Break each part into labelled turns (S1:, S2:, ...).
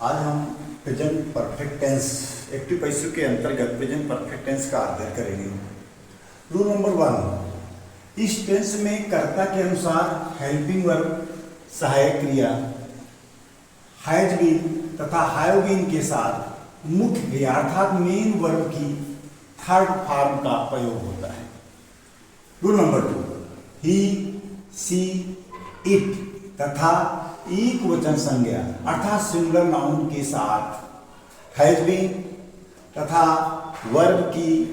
S1: आज हम present perfect tense active passive के अंतर्गत प्रेजेंट परफेक्ट टेंस का अध्ययन करेंगे। रूल नंबर 1, इस टेंस में कर्ता के अनुसार हेल्पिंग वर्ब सहायक क्रिया हैज बीन तथा हैव बीन के साथ मुख्य क्रिया अर्थात मेन वर्ब की थर्ड फॉर्म का प्रयोग होता है। Rule number 2, he she it तथा एक वचन संज्ञा अर्थात सिंगुलर नाउन के साथ हैज बीन तथा वर्ब की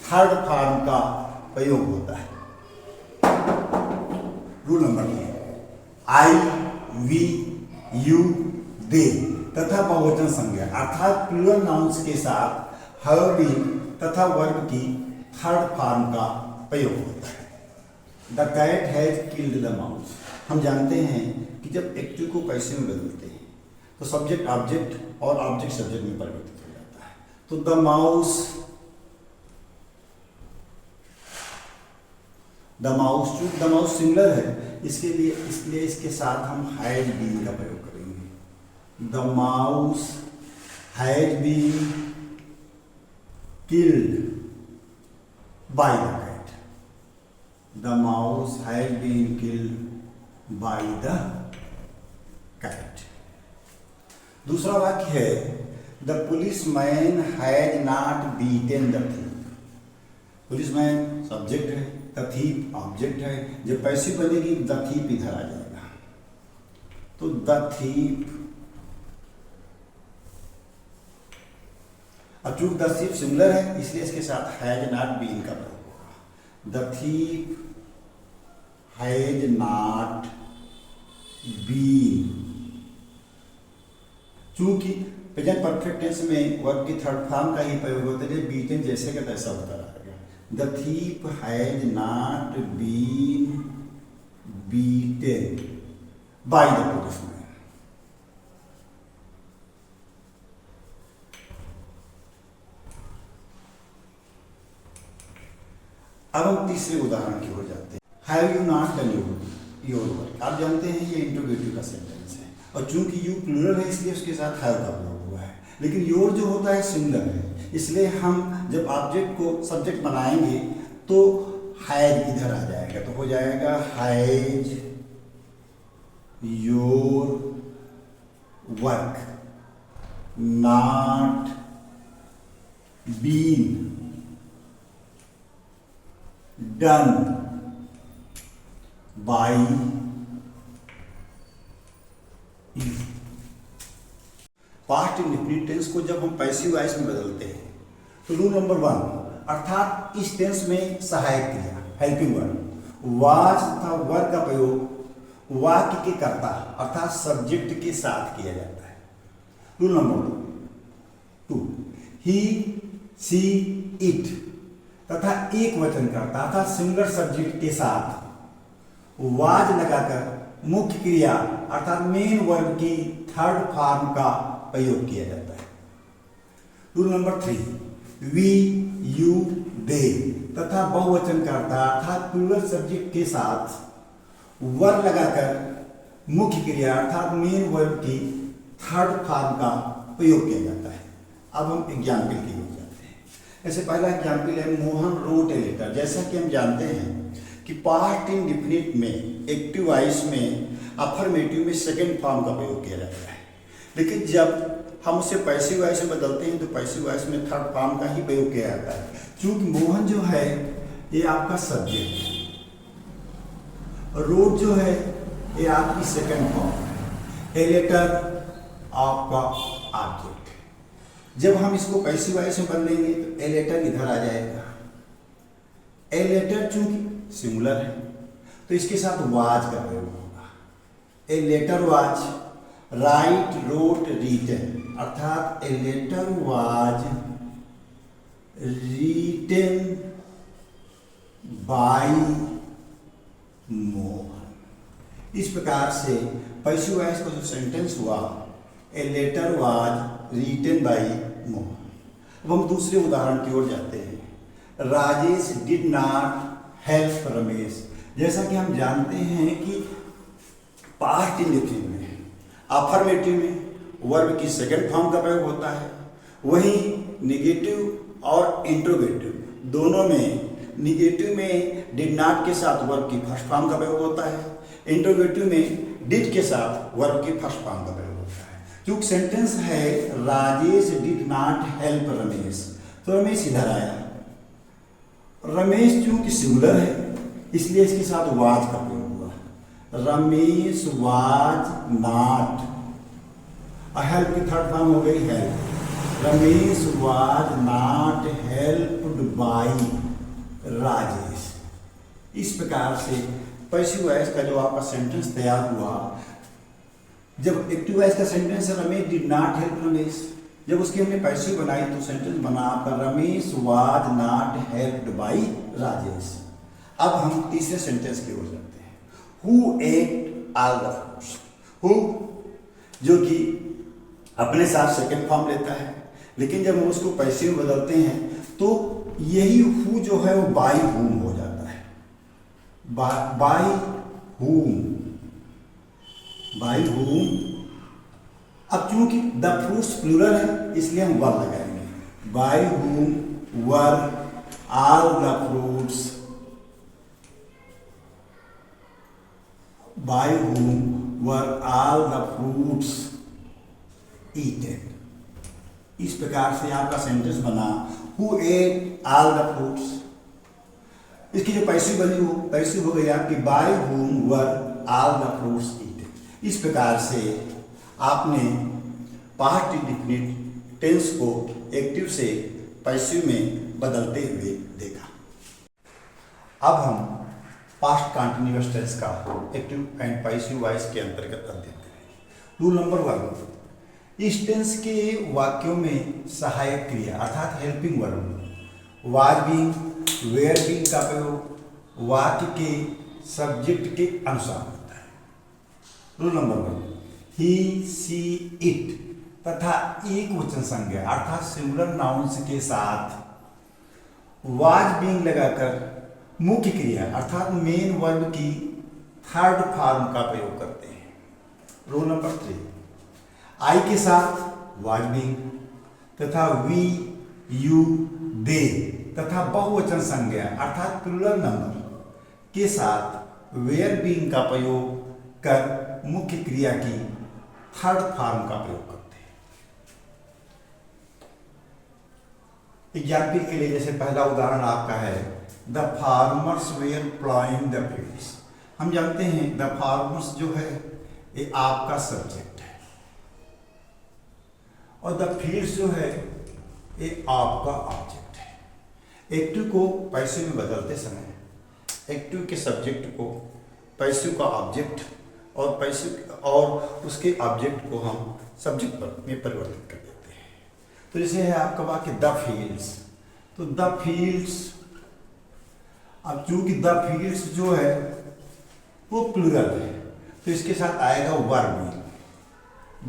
S1: थर्ड फॉर्म का प्रयोग होता है। Rule number 3, I we you they तथा बहुवचन संज्ञा अर्थात प्लूरल नाउन्स के साथ हैव बीन तथा वर्ब की थर्ड फॉर्म का प्रयोग होता है। The cat has killed the mouse. हम जानते हैं कि जब एक्टिव को पैसिव में बदलते हैं तो सब्जेक्ट ऑब्जेक्ट और ऑब्जेक्ट सब्जेक्ट में परिवर्तित हो जाता है। तो द माउस सिंगुलर है, इसलिए इसके साथ हम हैज बीन का प्रयोग करेंगे। The mouse has been killed by the cat. The mouse has been killed by the cat. दूसरा वाक्य है the policeman has not beaten the thief. Policeman subject है, द थीफ ऑब्जेक्ट है। जब पैसिव बनेगी द थीफ इधर आ जाएगा। तो द थीफ, अब चूंकि द थीफ सिंगुलर है इसलिए इसके साथ हैज नॉट बीन का प्रयोग होगा। The thief has not been. चूंकि प्रेजेंट परफेक्ट टेंस में वर्ब की थर्ड फॉर्म का ही प्रयोग होता है, बीटन जैसे का तैसा होता रहेगा। The thief has not been beaten by the policeman. अब हम तीसरे उदाहरण की ओर जाते हैं। Have you not done your work. आप जानते हैं ये इंट्रोगेटिव का सेंटेंस है और चूंकि यू प्लूरल है इसलिए उसके साथ हैव का प्रयोग हुआ है, लेकिन योर जो होता है सिंगुलर है, इसलिए हम जब ऑब्जेक्ट को सब्जेक्ट बनाएंगे तो हैज इधर आ जाएगा। तो हो जाएगा has your work not been done by you. Past indefinite tense को जब हम पैसिव वॉइस में बदलते हैं तो रूल नंबर 1 अर्थात इस टेंस में सहायक क्रिया हेल्पिंग वर्ब वाज तथा वर्ब का प्रयोग वाक्य के कर्ता अर्थात सब्जेक्ट के साथ किया जाता है। Rule number 2, he she it तथा एक वचन कर्ता अर्थात सिंगुलर सब्जेक्ट के साथ वाज लगाकर मुख्य क्रिया अर्थात मेन वर्ब की थर्ड फॉर्म का प्रयोग किया जाता है। Rule number 3, we you they तथा बहुवचन कर्ता अर्थात प्लूरल सब्जेक्ट के साथ वर्ब लगाकर मुख्य क्रिया अर्थात मेन वर्ब की थर्ड फॉर्म का प्रयोग किया जाता है। अब हम एग्जाम्पल की ओर जाते हैं। ऐसे पहला एग्जाम्पल है मोहन रोट ए लेटर। जैसा कि हम जानते हैं कि पास्ट इंडेफिनिट में एक्टिव वॉइस में अफर्मेटिव में सेकंड फॉर्म का प्रयोग किया जाता है, लेकिन जब हम उसे पैसिव वॉइस में बदलते हैं तो पैसिव वॉइस में थर्ड फॉर्म का ही प्रयोग किया जाता है। चूंकि मोहन जो है ये आपका सब्जेक्ट है, रोट जो है ये आपकी सेकंड फॉर्म है, ए लेटर आपका ऑब्जेक्ट है। जब हम इसको पैसिव वॉइस में बदलेंगे तो ए लेटर इधर आ जाएगा। ए लेटर चूंकि सिंगुलर है तो इसके साथ वाज का प्रयोग होगा। A letter was write wrote written अर्थात a letter was written by Mohan. इस प्रकार से पैसिव वॉइस का जो सेंटेंस हुआ a letter was written by Mohan. अब हम दूसरे उदाहरण की ओर जाते हैं। Rajesh did not help Ramesh. जैसा कि हम जानते हैं कि पास्ट इंडेफिनिट में अफर्मेटिव में वर्ब की सेकंड फॉर्म का प्रयोग होता है। वहीं निगेटिव और इंट्रोगेटिव दोनों में, निगेटिव में डिड नॉट के साथ वर्ब की फर्स्ट फॉर्म का प्रयोग होता है, इंट्रोगेटिव में डिड के साथ वर्ब की फर्स्ट फॉर्म का प्रयोग होता है। क्योंकि सेंटेंस है Rajesh did not help Ramesh, तो रमेश इधर आया। रमेश चूंकि सिंगुलर है इसलिए इसके साथ वाज का प्रयोग हुआ। रमेश वाज नॉट, हेल्प की थर्ड फॉर्म हो गई help. Ramesh was not helped bye Rajesh. इस प्रकार से पैसिव वॉइस का जो आपका सेंटेंस तैयार हुआ, जब एक्टिव वॉइस का सेंटेंस है Ramesh did not help Ramesh, जब उसकी हमने पैसिव बनाई तो सेंटेंस बना आपका Ramesh was not helped bye Rajesh. अब हम तीसरे सेंटेंस की ओर जाते हैं। Who at all the fruits. Who जो कि अपने साथ सेकंड फॉर्म लेता है, लेकिन जब हम उसको पैसिव में बदलते हैं तो यही हु जो है वो बाय हुम हो जाता है। By whom, by whom. अब चूंकि द फ्रूट्स प्लूरल है इसलिए हम वर लगाएंगे। By whom were all the fruits, by whom were all the fruits eaten. इस प्रकार से आपका सेंटेंस बना who at all the fruits. इसकी जो पैसिव बनी वो पैसिव हो गई आपकी by whom were all the fruits eaten. इस प्रकार से आपने पास्ट इंडेफिनिट टेंस को एक्टिव से पैसिव में बदलते हुए देखा। अब हम पास्ट कंटिन्यूअस टेंस का एक्टिव एंड पैसिव वॉइस के अंतर्गत अध्ययन करेंगे। रूल नंबर 1, इस टेंस के वाक्यों में सहायक क्रिया अर्थात helping verb was being, were being का प्रयोग वाक्य के सब्जेक्ट के अनुसार होता है। Rule number 1, he she it तथा एक वचन संज्ञा अर्थात सिंगुलर नाउन्स के साथ वाज बीइंग लगाकर मुख्य क्रिया अर्थात मेन वर्ब की थर्ड फॉर्म का प्रयोग करते हैं। रूल नंबर 3, आई के साथ वाज बीइंग तथा वी, यू, दे तथा बहुवचन संज्ञा अर्थात प्लूरल नंबर के साथ वेयर बीइंग का प्रयोग कर मुख्य क्रिया की थर्ड फॉर्म का प्रयोग करते हैं। एग्जाम्पल के लिए जैसे पहला उदाहरण आपका है the farmers were ploughing the fields. हम जानते हैं द फार्मर्स जो है ये आपका सब्जेक्ट है और द फील्ड्स जो है ये आपका ऑब्जेक्ट है। एक्टिव को पैसिव में बदलते समय एक्टिव के सब्जेक्ट को पैसिव का ऑब्जेक्ट और पैसिव और उसके ऑब्जेक्ट को हम सब्जेक्ट में परिवर्तित कर देते हैं। तो जैसे है आपका वाक्य द फील्ड्स, तो द फील्ड्स, अब चूंकि द फील्ड्स जो है वो प्लूरल है तो इसके साथ आएगा verb.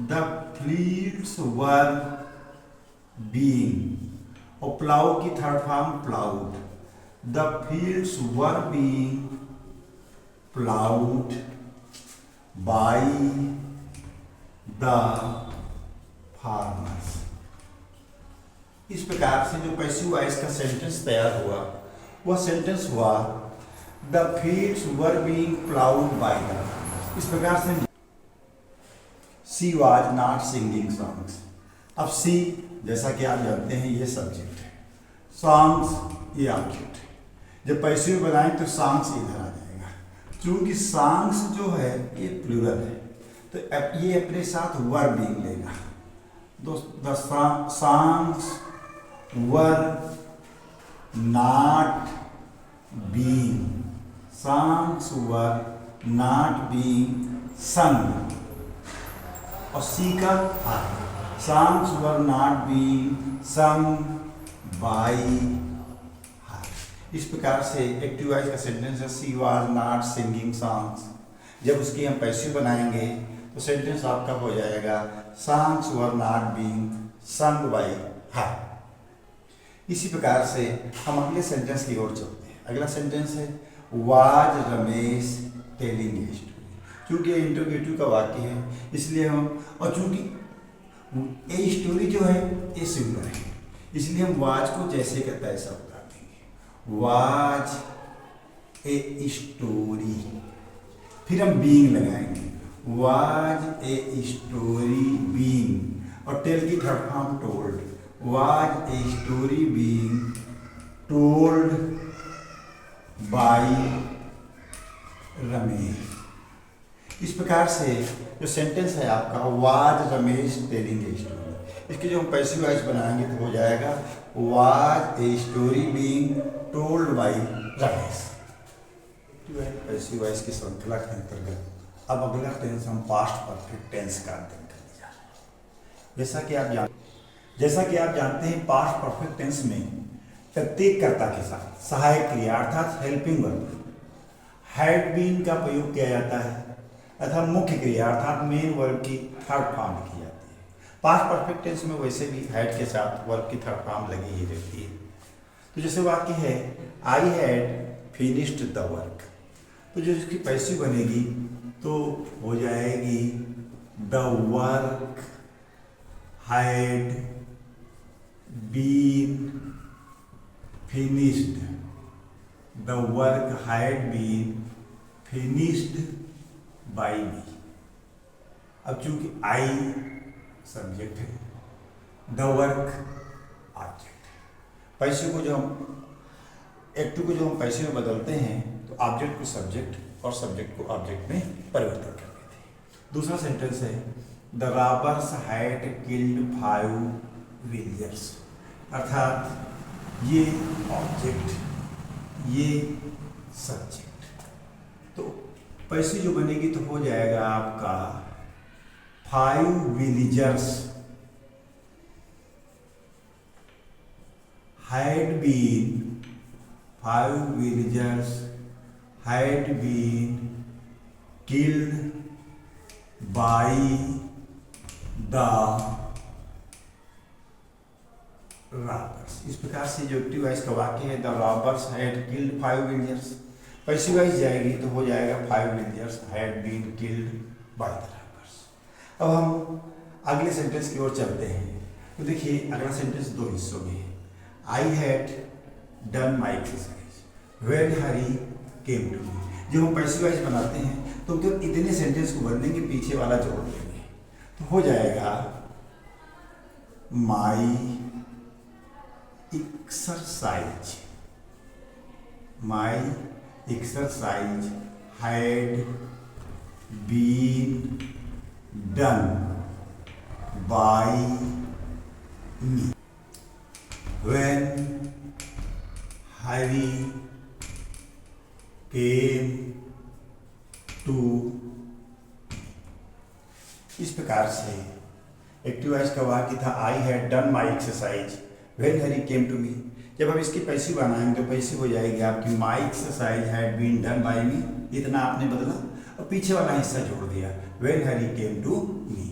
S1: The fields were being और प्लाउ की third form ploughed. The fields were being ploughed by the farmers. इस प्रकार से जो पैसिव वॉइस का सेंटेंस तैयार हुआ वह सेंटेंस हुआ the fields were being ploughed by the farmers. इस प्रकार से she was not singing songs. अब सी जैसा कि आप जानते हैं ये सब्जेक्ट है, सॉन्ग्स ये ऑब्जेक्ट है। जब पैसिव बनाएं तो सॉन्ग्स इधर आ जाएगा। चूंकि सॉन्ग्स जो है ये प्लूरल है तो ये अपने साथ वर बीइंग लेगा। The songs were not being, songs were not being संग। और सी का songs were not being sung by हर। इस प्रकार से एक्टिव वॉइस का सेंटेंस है she was not singing songs. जब उसकी हम पैसिव बनाएंगे तो सेंटेंस आपका हो जाएगा songs were not being sung by हर। इसी प्रकार से हम अगले सेंटेंस की ओर चलते हैं। अगला सेंटेंस है was Ramesh telling a story. चूंकि इंटरोगेटिव का वाक्य है इसलिए हम, और चूंकि ए स्टोरी जो है ये सिंगुलर है, इसलिए हम वाज को जैसे का तैसा उतार देंगे, वाज ए स्टोरी। फिर हम बीइंग लगाएंगे, वाज ए स्टोरी बीइंग, और टेल की third form told, was a story being told by Ramesh. इस प्रकार से जो सेंटेंस है आपका, was Ramesh telling a story, इसके जो हम पैसिव वॉइस बनाएंगे तो हो जाएगा was a story being told by Ramesh. Passive voice की श्रृंखला के अंतर्गत अब अगला टेंस हम पास्ट परफेक्ट टेंस का अध्ययन करने जा रहे हैं। जैसा कि आप जानते हैं, पास्ट परफेक्ट टेंस में प्रत्येक कर्ता के साथ सहायक क्रिया अर्थात हेल्पिंग वर्ब हैड बीन का प्रयोग किया जाता है, अर्थात मुख्य क्रिया अर्थात मेन वर्ब की थर्ड फॉर्म लिखी जाती है। पास्ट परफेक्ट टेंस में वैसे भी हैड के साथ वर्ब की थर्ड फॉर्म लगी ही रहती है। तो जैसे वाक्य है I had finished the work, तो जो इसकी पैसिव बनेगी तो हो जाएगी the work had been finished, the work had been finished by me. अब चूंकि आई सब्जेक्ट है, द वर्क ऑब्जेक्ट है। पैसिव को जो हम एक्टिव को जो हम पैसिव में बदलते हैं तो ऑब्जेक्ट को सब्जेक्ट और सब्जेक्ट को ऑब्जेक्ट में परिवर्तन कर देते हैं। दूसरा सेंटेंस है the robbers had killed 5 Villiers, अर्थात ये ऑब्जेक्ट ये सब्जेक्ट। तो पैसिव जो बनेगी तो हो जाएगा आपका 5 विलिजर्स had been, 5 villagers had been killed by the robbers। इस प्रकार से जो एक्टिव वॉइस का वाक्य है the robbers had killed 5 villagers, passive voice जाएगी तो हो जाएगा 5 villagers had been killed by the robbers. अब हम अगले सेंटेंस की ओर चलते हैं। तो देखिए अगला सेंटेंस दो हिस्सों में है। I had done my exercise when Hari came to me। जब हम पैसिव वॉइस बनाते हैं तो जब इतने सेंटेंस को बदलेंगे पीछे वाला जोड़ देंगे तो हो जाएगा my exercise, my exercise had been done by me when Hari came to। इस प्रकार से एक्टिव वॉइस का वाक्य था I had done my exercise when Hari came to me. जब हम इसकी पैसिव बनाएंगे तो पैसिव हो जाएगी आपकी my exercise had been done by me, इतना आपने बदला और पीछे वाला हिस्सा जोड़ दिया when Hari came to me.